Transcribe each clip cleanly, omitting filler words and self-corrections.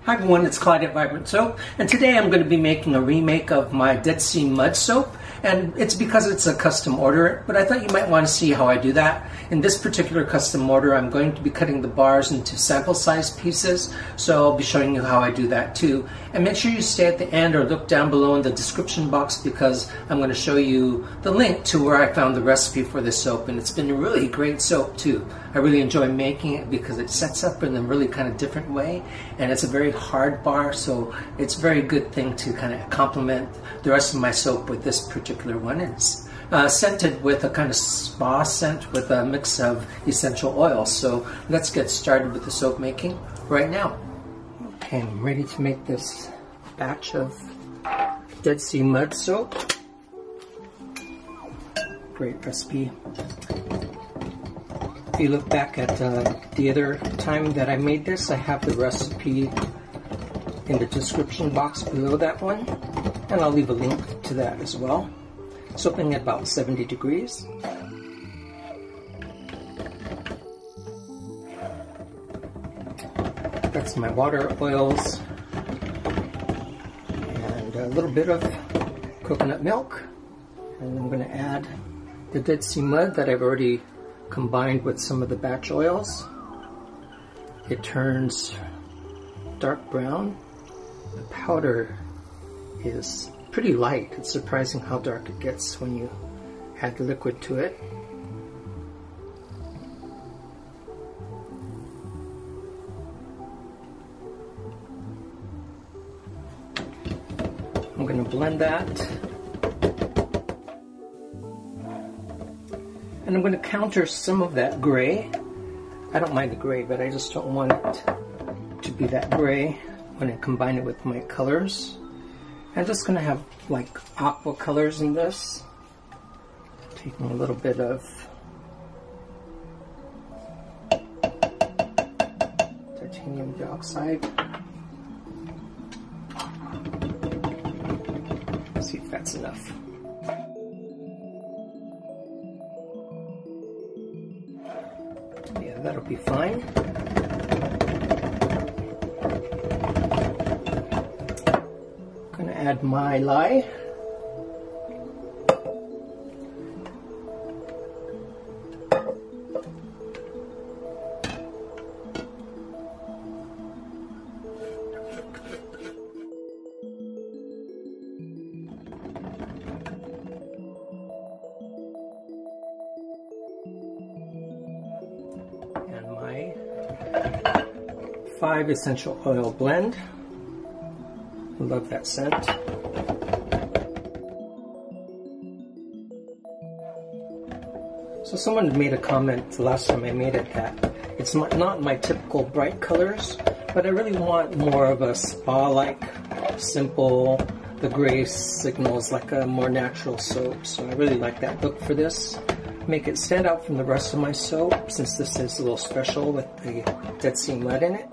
Hi everyone, it's Clyde at Vibrant Soap, and today I'm going to be making a remake of my Dead Sea Mud soap, and it's because it's a custom order, but I thought you might want to see how I do that. In this particular custom order, I'm going to be cutting the bars into sample size pieces, so I'll be showing you how I do that too. And make sure you stay at the end or look down below in the description box because I'm going to show you the link to where I found the recipe for this soap, and it's been a really great soap too. I really enjoy making it because it sets up in a really kind of different way, and it's a very hard bar, so it's a very good thing to kind of complement the rest of my soap with this particular one. It's scented with a kind of spa scent with a mix of essential oils. So let's get started with the soap making right now. Okay, I'm ready to make this batch of Dead Sea Mud soap. Great recipe. If you look back at the other time that I made this, I have the recipe in the description box below that one, and I'll leave a link to that as well. Soaping at about 70 degrees. That's my water oils and a little bit of coconut milk, and I'm going to add the Dead Sea Mud that I've already combined with some of the batch oils. It turns dark brown. The powder is pretty light. It's surprising how dark it gets when you add the liquid to it. I'm going to blend that. And I'm going to counter some of that gray. I don't mind the gray, but I just don't want it to be that gray when I combine it with my colors. I'm just going to have like aqua colors in this. Taking a little bit of titanium dioxide. Let's see if that's enough. Yeah, that'll be fine. I'm going to add my lye. And my 5 essential oil blend. I love that scent. So someone made a comment the last time I made it that it's not my typical bright colors, but I really want more of a spa-like, simple, the gray signals like a more natural soap. So I really like that look for this. Make it stand out from the rest of my soap since this is a little special with the Dead Sea Mud in it.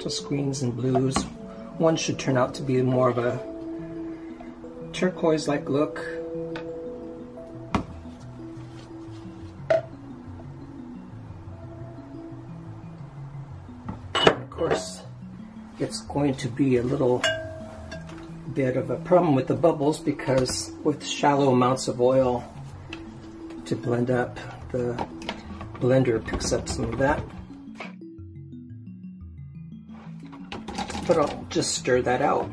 Just greens and blues. One should turn out to be more of a turquoise-like look. And of course, it's going to be a little bit of a problem with the bubbles because with shallow amounts of oil to blend up, the blender picks up some of that. But I'll just stir that out.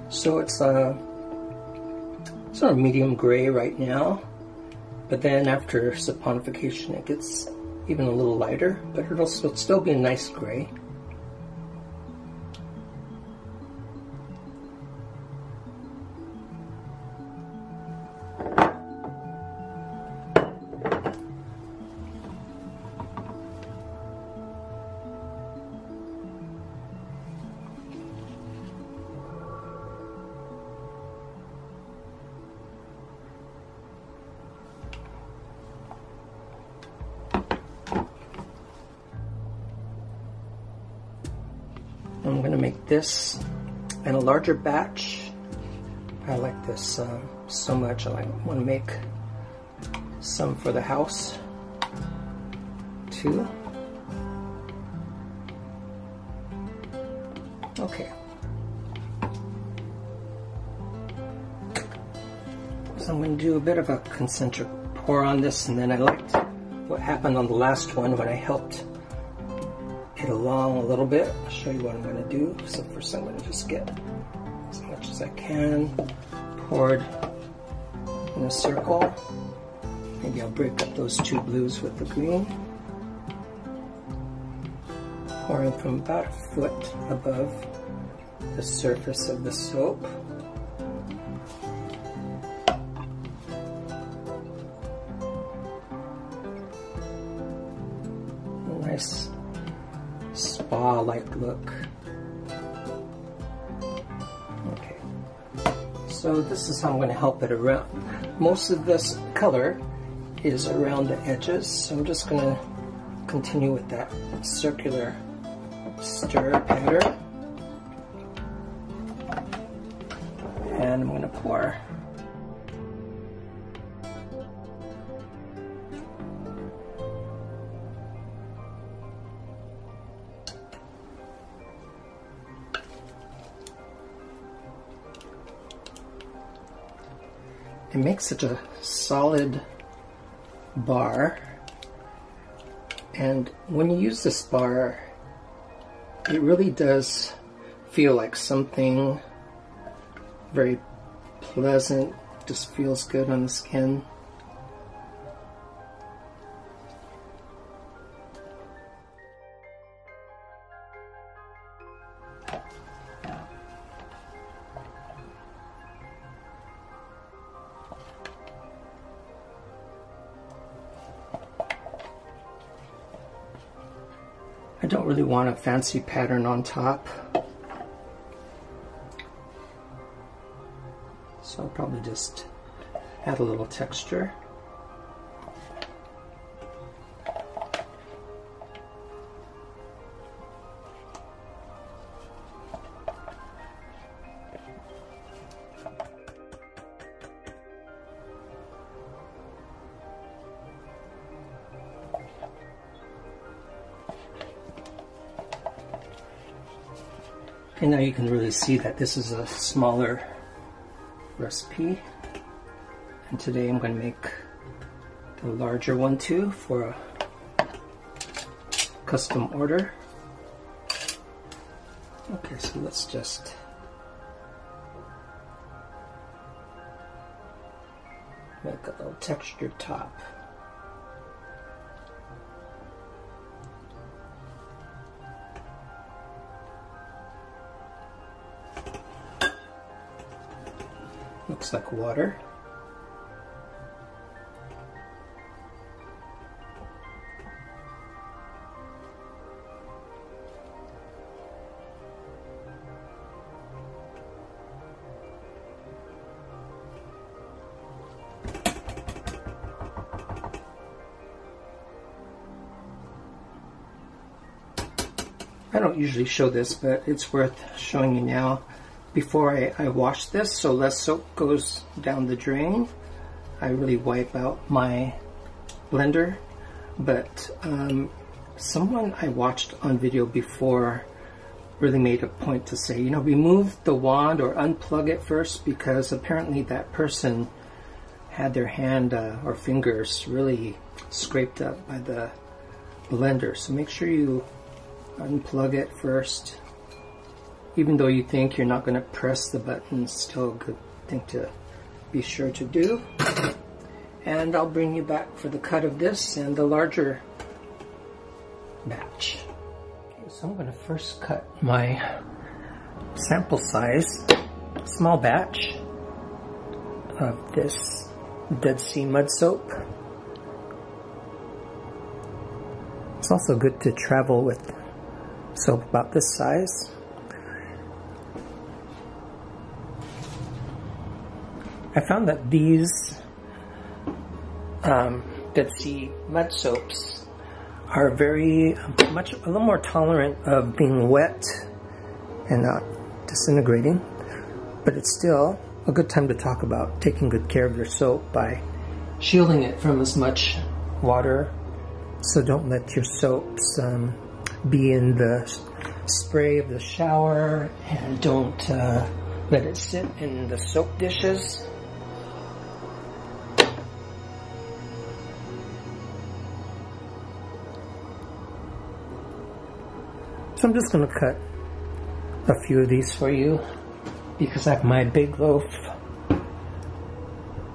So it's sort of medium gray right now, but then after saponification it gets even a little lighter, but it'll still be a nice gray. I'm going to make this in a larger batch. I like this so much. I want to make some for the house too. Okay. So I'm going to do a bit of a concentric pour on this, and then I liked what happened on the last one when I helped it along a little bit. I'll show you what I'm going to do. So first I'm going to just get as much as I can poured in a circle. Maybe I'll break up those two blues with the green. Pouring from about a foot above the surface of the soap. A nice spa-like look. Okay, so this is how I'm going to help it around. Most of this color is around the edges, so I'm just going to continue with that circular stir pattern. And I'm going to pour. It makes such a solid bar, and when you use this bar, it really does feel like something very pleasant, just feels good on the skin. I don't really want a fancy pattern on top, so I'll probably just add a little texture. And now you can really see that this is a smaller recipe, and today I'm going to make the larger one too for a custom order. Okay, so let's just make a little textured top. Looks like water. I don't usually show this, but it's worth showing you now. Before I wash this, so less soap goes down the drain, I really wipe out my blender. But someone I watched on video before really made a point to say, you know, remove the wand or unplug it first, because apparently that person had their hand or fingers really scraped up by the blender. So make sure you unplug it first. Even though you think you're not going to press the button, it's still a good thing to be sure to do. And I'll bring you back for the cut of this and the larger batch. Okay, so I'm going to first cut my sample size, small batch of this Dead Sea mud soap. It's also good to travel with soap about this size. I found that these Dead Sea mud soaps are a little more tolerant of being wet and not disintegrating. But it's still a good time to talk about taking good care of your soap by shielding it from as much water. So don't let your soaps be in the spray of the shower, and don't let it sit in the soap dishes. So I'm just going to cut a few of these for you because I have my big loaf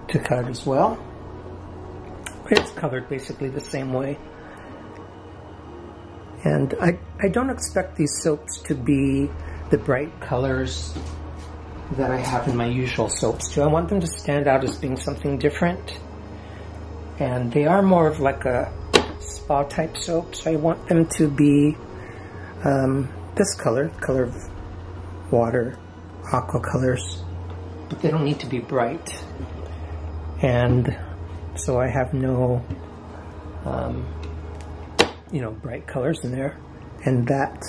to cut as well. It's colored basically the same way. And I don't expect these soaps to be the bright colors that I have in my usual soaps too. I want them to stand out as being something different. And they are more of like a spa type soap, so I want them to be this color of water, aqua colors, but they don't need to be bright. And so I have no bright colors in there, and that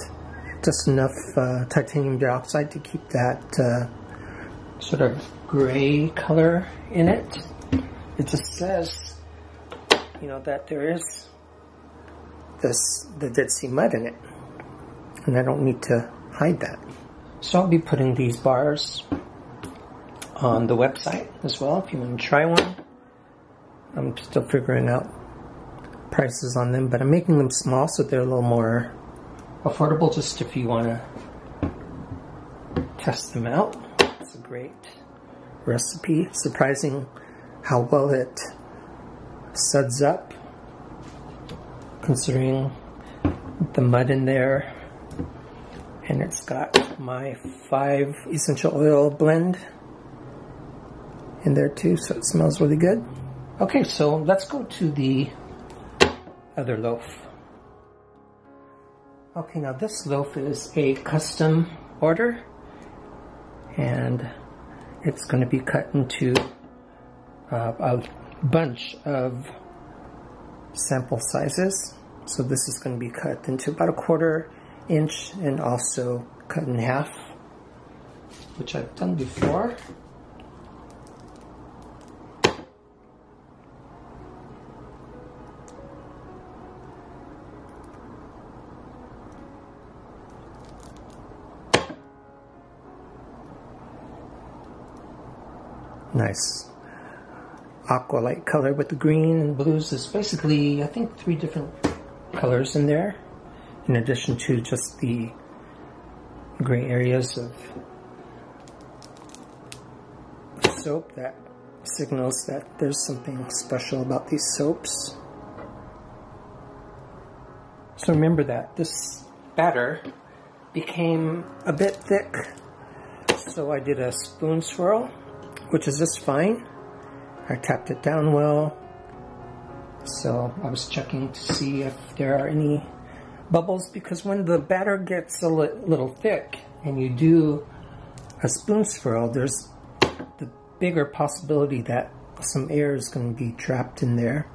just enough titanium dioxide to keep that sort of gray color in it. It just says, that there is the Dead Sea mud in it, and I don't need to hide that. So I'll be putting these bars on the website as well if you want to try one. I'm still figuring out prices on them, but I'm making them small so they're a little more affordable, just if you want to test them out. It's a great recipe. Surprising how well it suds up, considering the mud in there. And it's got my 5 essential oil blend in there too, so it smells really good. Okay, so let's go to the other loaf. Okay, now this loaf is a custom order, and it's going to be cut into a bunch of sample sizes. So this is going to be cut into about 1/4 inch and also cut in half, which I've done before. Nice aqua light color with the green and blues. There's basically, I think, 3 different colors in there, in addition to just the gray areas of soap that signals that there's something special about these soaps. So remember that this batter became a bit thick, so I did a spoon swirl, which is just fine. I tapped it down well, so I was checking to see if there are any bubbles, because when the batter gets a little thick and you do a spoon swirl, there's the bigger possibility that some air is going to be trapped in there,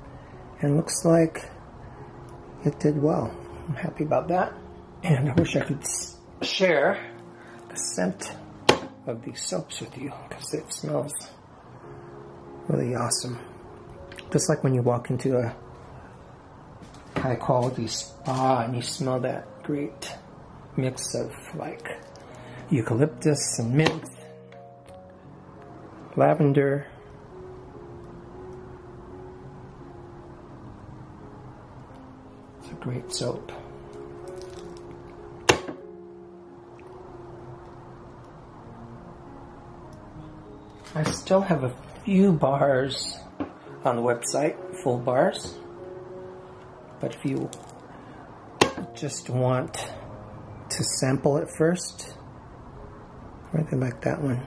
and looks like it did well. I'm happy about that, and I wish I could share the scent of these soaps with you, because it smells really awesome. Just like when you walk into a high quality spa and you smell that great mix of like eucalyptus and mint, lavender. It's a great soap. I still have a few bars on the website, full bars, but if you just want to sample it first, or anything like that one,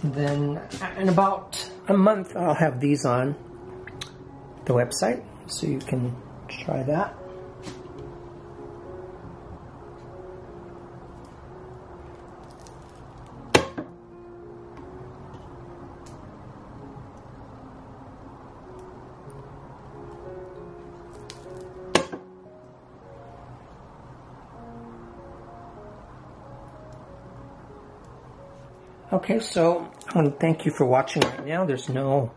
then in about a month I'll have these on the website, so you can try that. Okay, so I want to thank you for watching right now. There's no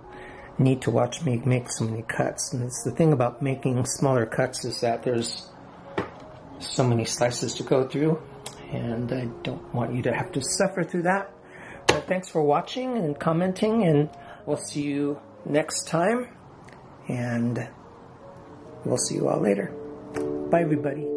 need to watch me make so many cuts. And it's the thing about making smaller cuts is that there's so many slices to go through, and I don't want you to have to suffer through that. But thanks for watching and commenting, and we'll see you next time, and we'll see you all later. Bye, everybody.